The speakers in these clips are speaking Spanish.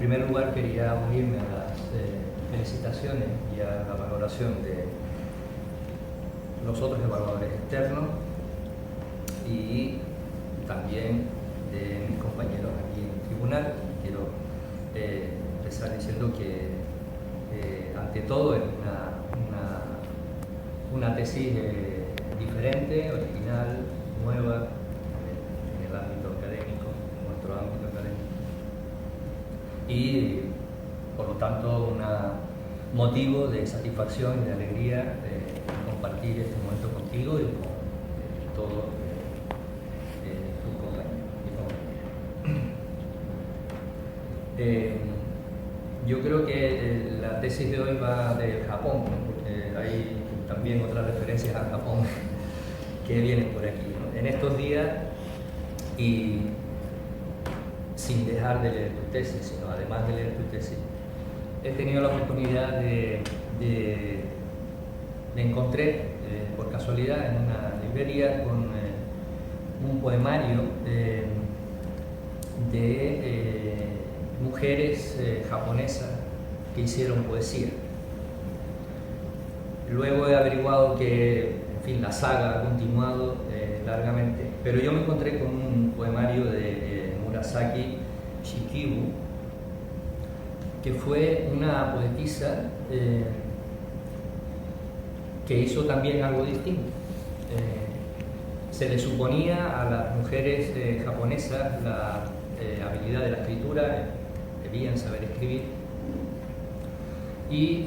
primer lugar quería unirme a las felicitaciones y a la valoración de los otros evaluadores externos y también de mis compañeros aquí en el tribunal. Quiero empezar diciendo que ante todo es una tesis diferente, original, nueva en el ámbito académico, en nuestro ámbito académico, y por lo tanto un motivo de satisfacción y de alegría compartir este momento contigo y con todos tus compañeros. Yo creo que la tesis de hoy va de Japón, ¿no? Porque hay también otras referencias a Japón que vienen por aquí, ¿no? En estos días, y sin dejar de leer tu tesis, sino además de leer tu tesis, he tenido la oportunidad de encontrar por casualidad en una librería con un poemario de mujeres japonesas que hicieron poesía. Luego he averiguado que, en fin, la saga ha continuado largamente, pero yo me encontré con un poemario de Murasaki Shikibu, que fue una poetisa que hizo también algo distinto. Se le suponía a las mujeres japonesas la habilidad de la escritura, debían saber escribir, y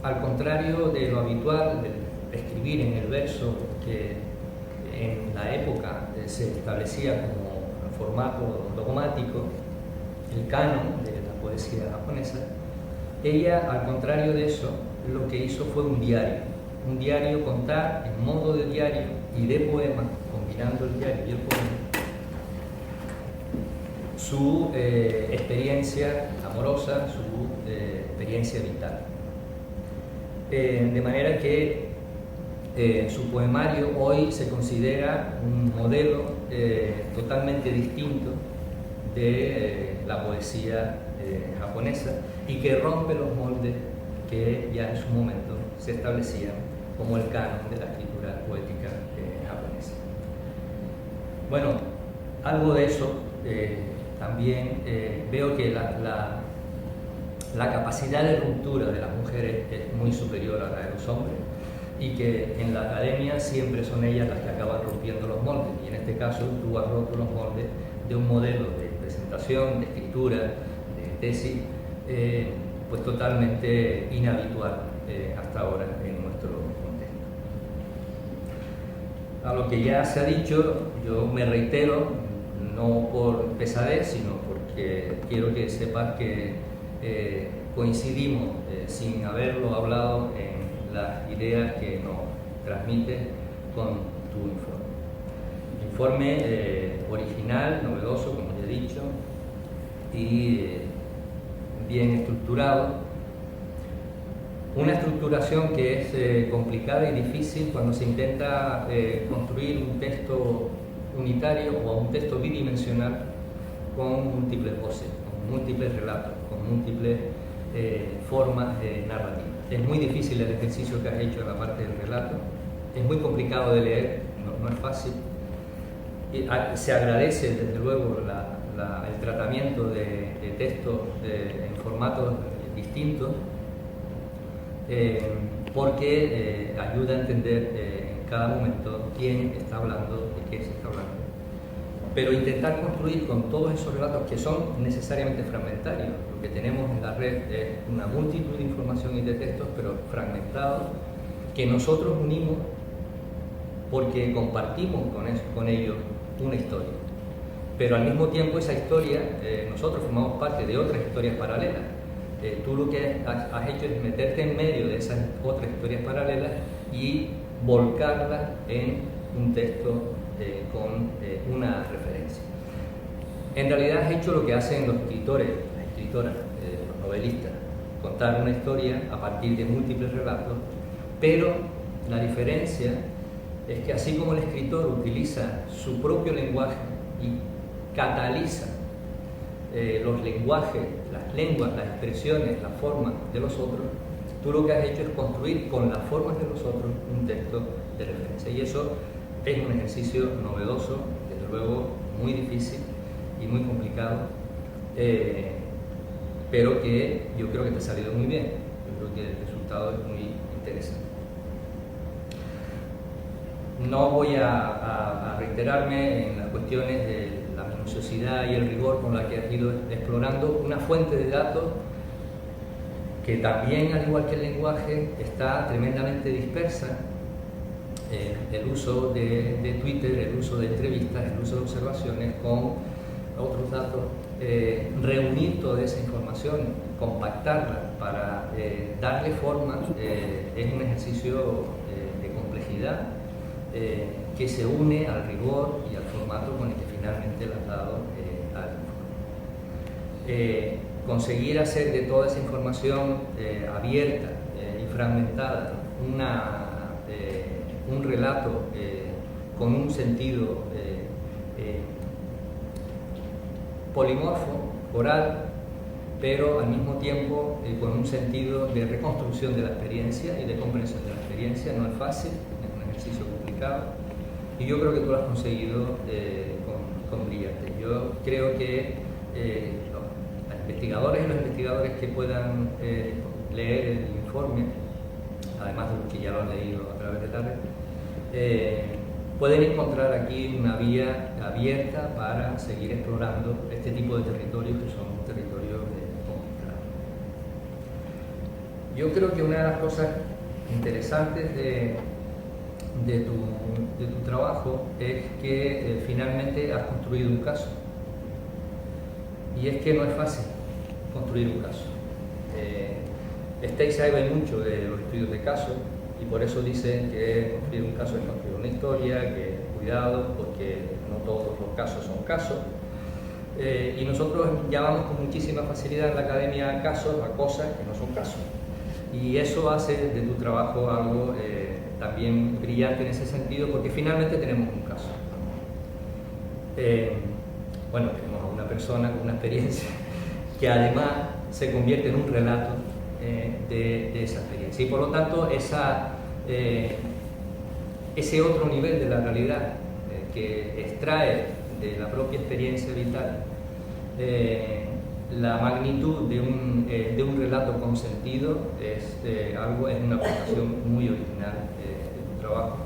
al contrario de lo habitual de escribir en el verso, que en la época se establecía como formato dogmático, el canon de la poesía japonesa, ella, al contrario de eso, lo que hizo fue un diario contar en modo de diario y de poema, combinando el diario y el poema, su experiencia amorosa, su experiencia vital. De manera que su poemario hoy se considera un modelo totalmente distinto de la poesía japonesa y que rompe los moldes que ya en su momento se establecían como el canon de la escritura poética japonesa. Bueno, algo de eso también veo que la capacidad de ruptura de las mujeres es muy superior a la de los hombres y que en la academia siempre son ellas las que acaban rompiendo los moldes, y en este caso tú has roto los moldes de un modelo de presentación, de escritura, de tesis, pues totalmente inhabitual hasta ahora en nuestro contexto. A lo que ya se ha dicho, yo me reitero, no por pesadez, sino porque quiero que sepas que coincidimos sin haberlo hablado en las ideas que nos transmite con tu informe. Informe original, novedoso, como ya he dicho, y bien estructurado. Una estructuración que es complicada y difícil cuando se intenta construir un texto unitario o un texto bidimensional con múltiples voces, con múltiples relatos, con múltiples formas narrativas. Es muy difícil el ejercicio que has hecho en la parte del relato, es muy complicado de leer, no es fácil. Se agradece desde luego el tratamiento de textos en formatos distintos, porque ayuda a entender en cada momento quién está hablando, de qué se está hablando. Pero intentar construir con todos esos relatos que son necesariamente fragmentarios. Lo que tenemos en la red es una multitud de información y de textos, pero fragmentados, que nosotros unimos porque compartimos con ellos una historia. Pero al mismo tiempo esa historia, nosotros formamos parte de otras historias paralelas. Tú lo que has hecho es meterte en medio de esas otras historias paralelas y volcarlas en un texto con una referencia. En realidad has hecho lo que hacen los escritores, las escritoras, los novelistas, contar una historia a partir de múltiples relatos, pero la diferencia es que así como el escritor utiliza su propio lenguaje y cataliza los lenguajes, las lenguas, las expresiones, las formas de los otros, tú lo que has hecho es construir con las formas de los otros un texto de referencia. Y eso es un ejercicio novedoso, desde luego muy difícil y muy complicado, pero que yo creo que te ha salido muy bien. Yo creo que el resultado es muy interesante. No voy a reiterarme en las cuestiones de la minuciosidad y el rigor con la que has ido explorando una fuente de datos que también, al igual que el lenguaje, está tremendamente dispersa. El uso de Twitter, el uso de entrevistas, el uso de observaciones con otros datos, reunir toda esa información, compactarla para darle forma, es un ejercicio de complejidad que se une al rigor y al formato con el que finalmente le has dado al informe. Conseguir hacer de toda esa información abierta y fragmentada un relato con un sentido polimorfo, oral, pero al mismo tiempo con un sentido de reconstrucción de la experiencia y de comprensión de la experiencia, no es fácil, es un ejercicio complicado, y yo creo que tú lo has conseguido con brillantez. Yo creo que los investigadores y los investigadores que puedan leer el informe, además de los que ya lo han leído a través de la red, pueden encontrar aquí una vía abierta para seguir explorando este tipo de territorios que son territorios complicados. Yo creo que una de las cosas interesantes de tu trabajo es que finalmente has construido un caso. Y es que no es fácil construir un caso. Stacey sabe mucho de los estudios de casos y por eso dicen que construir un caso es construir una historia, que cuidado porque no todos los casos son casos. Y nosotros llamamos con muchísima facilidad en la academia casos a cosas que no son casos. Y eso hace de tu trabajo algo también brillante en ese sentido, porque finalmente tenemos un caso. Bueno, tenemos a una persona con una experiencia que además se convierte en un relato de esa experiencia. Y por lo tanto, ese otro nivel de la realidad que extrae de la propia experiencia vital la magnitud de un relato con sentido es una aportación muy original de tu trabajo,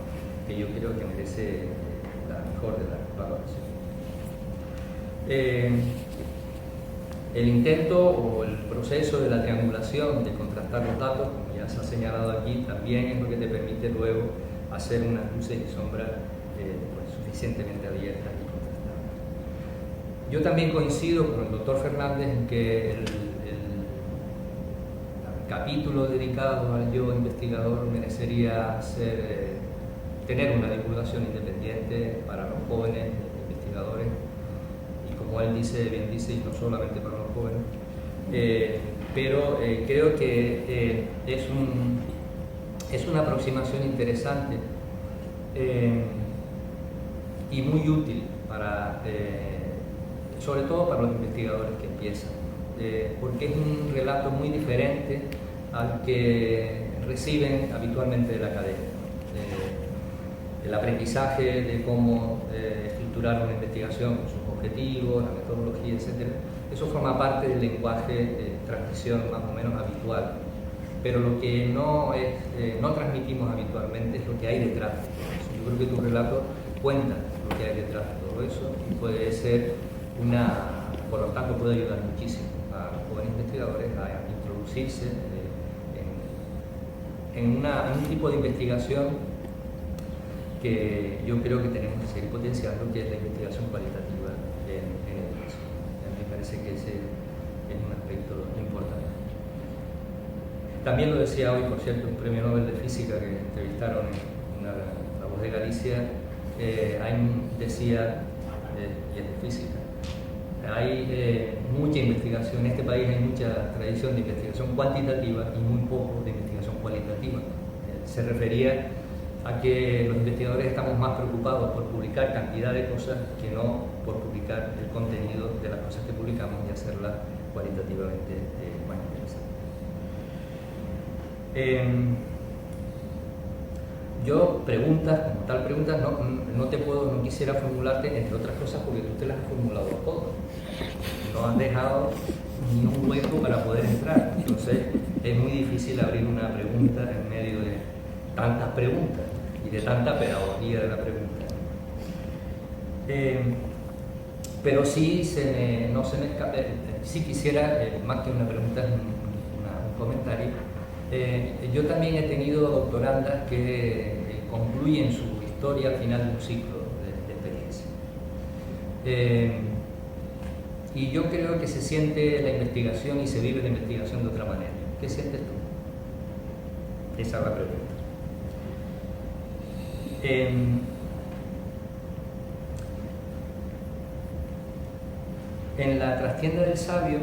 que yo creo que merece la mejor de las valoraciones. El intento o el proceso de la triangulación, de contrastar los datos, como ya se ha señalado aquí, también es lo que te permite luego hacer unas luces y sombras suficientemente abiertas y contrastadas. Yo también coincido con el doctor Fernández en que el capítulo dedicado al yo investigador merecería tener una divulgación independiente para los jóvenes investigadores, y como él bien dice, y no solamente para los jóvenes, pero creo que es una aproximación interesante y muy útil sobre todo para los investigadores que empiezan, porque es un relato muy diferente al que reciben habitualmente de la academia. El aprendizaje de cómo estructurar una investigación con sus objetivos, la metodología, etc. Eso forma parte del lenguaje de transmisión más o menos habitual. Pero lo que no transmitimos habitualmente es lo que hay detrás de todo eso. Yo creo que tu relato cuenta lo que hay detrás de todo eso y puede ser por lo tanto puede ayudar muchísimo a los jóvenes investigadores a introducirse en un tipo de investigación que yo creo que tenemos que seguir potenciando, que es la investigación cualitativa en educación. Me parece que ese es un aspecto importante. También lo decía hoy, por cierto, un premio Nobel de Física que entrevistaron en La Voz de Galicia, decía, y es de física, hay mucha investigación, en este país hay mucha tradición de investigación cuantitativa y muy poco de investigación cualitativa. Se refería a que los investigadores estamos más preocupados por publicar cantidad de cosas que no por publicar el contenido de las cosas que publicamos y hacerlas cualitativamente más interesantes. Yo preguntas, como tal preguntas, no quisiera formularte, entre otras cosas, porque tú te las has formulado todas. No has dejado ni un hueco para poder entrar. Entonces es muy difícil abrir una pregunta en medio de tantas preguntas y de tanta pedagogía de la pregunta. Pero sí no se me escapa, sí quisiera, más que una pregunta, un comentario. Yo también he tenido doctorandas que concluyen su historia al final de un ciclo de experiencia. Y yo creo que se siente la investigación y se vive la investigación de otra manera. ¿Qué sientes tú? Esa es la pregunta. En la trastienda del sabio,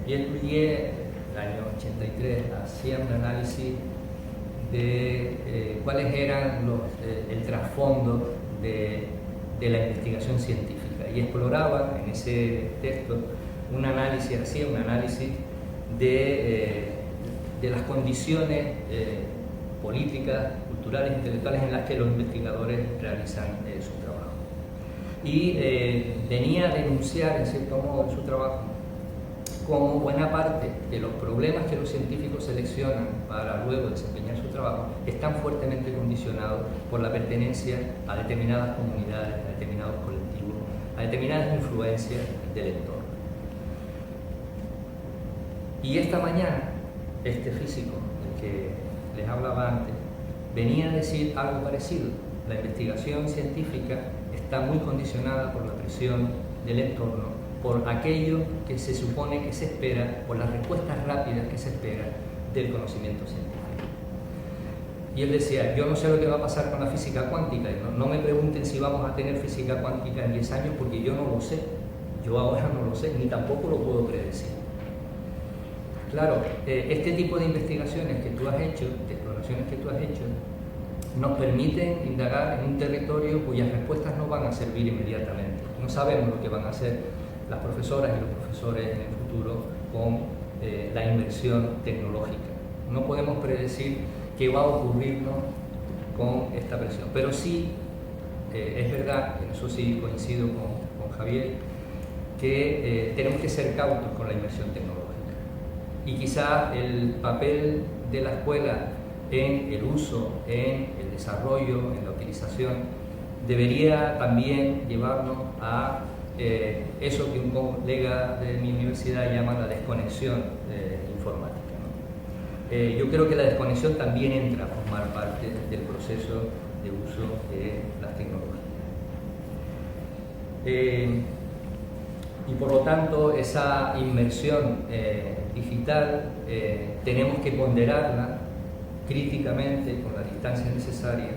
Pierre Puget, el año 83, hacía un análisis de cuáles eran el trasfondo de la investigación científica, y exploraba en ese texto hacía un análisis de las condiciones políticas, culturales, intelectuales en las que los investigadores realizan su trabajo. Y venía a denunciar, en cierto modo, en su trabajo, como buena parte de los problemas que los científicos seleccionan para luego desempeñar su trabajo están fuertemente condicionados por la pertenencia a determinadas comunidades, a determinados colectivos, a determinadas influencias del entorno. Y esta mañana, este físico, el que les hablaba antes, venía a decir algo parecido. La investigación científica está muy condicionada por la presión del entorno, por aquello que se supone que se espera, por las respuestas rápidas que se esperan del conocimiento científico. Y él decía, yo no sé lo que va a pasar con la física cuántica, y no me pregunten si vamos a tener física cuántica en 10 años, porque yo no lo sé, yo ahora no lo sé, ni tampoco lo puedo predecir. Claro, este tipo de investigaciones que tú has hecho, de exploraciones que tú has hecho, nos permiten indagar en un territorio cuyas respuestas no van a servir inmediatamente. No sabemos lo que van a hacer las profesoras y los profesores en el futuro con la inversión tecnológica. No podemos predecir qué va a ocurrirnos con esta presión, pero sí es verdad, en eso sí coincido con Javier, que tenemos que ser cautos con la inversión tecnológica. Y quizá el papel de la escuela en el uso, en el desarrollo, en la utilización, debería también llevarnos a eso que un colega de mi universidad llama la desconexión informática, ¿no? Yo creo que la desconexión también entra a formar parte del proceso de uso de las tecnologías. Y por lo tanto, esa inmersión digital tenemos que ponderarla críticamente, con la distancia necesaria,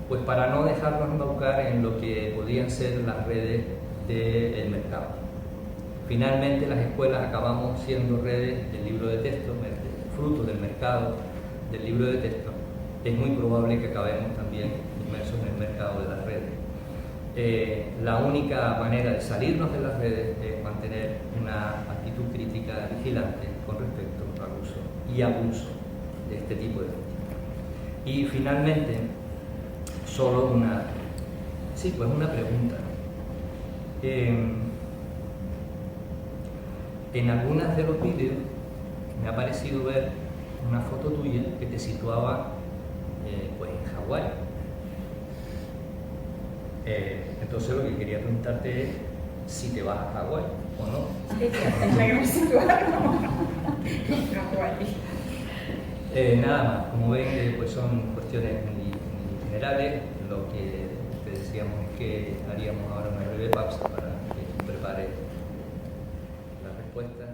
pues para no dejarnos embaucar en lo que podrían ser las redes del mercado. Finalmente, las escuelas acabamos siendo redes del libro de texto, fruto del mercado del libro de texto. Es muy probable que acabemos también inmersos en el mercado de las redes. La única manera de salirnos de las redes es mantener una actitud crítica vigilante con respecto al uso y abuso de este tipo de técnicas. Y finalmente, solo una pregunta. En algunas de los vídeos me ha parecido ver una foto tuya que te situaba pues en Hawái. Entonces lo que quería preguntarte es si te vas a Hawái o no. Es la que me situaba en Hawái. Nada más, como ven, pues son cuestiones muy generales. Lo que te decíamos es que haríamos ahora una breve pausa para que prepare la respuesta.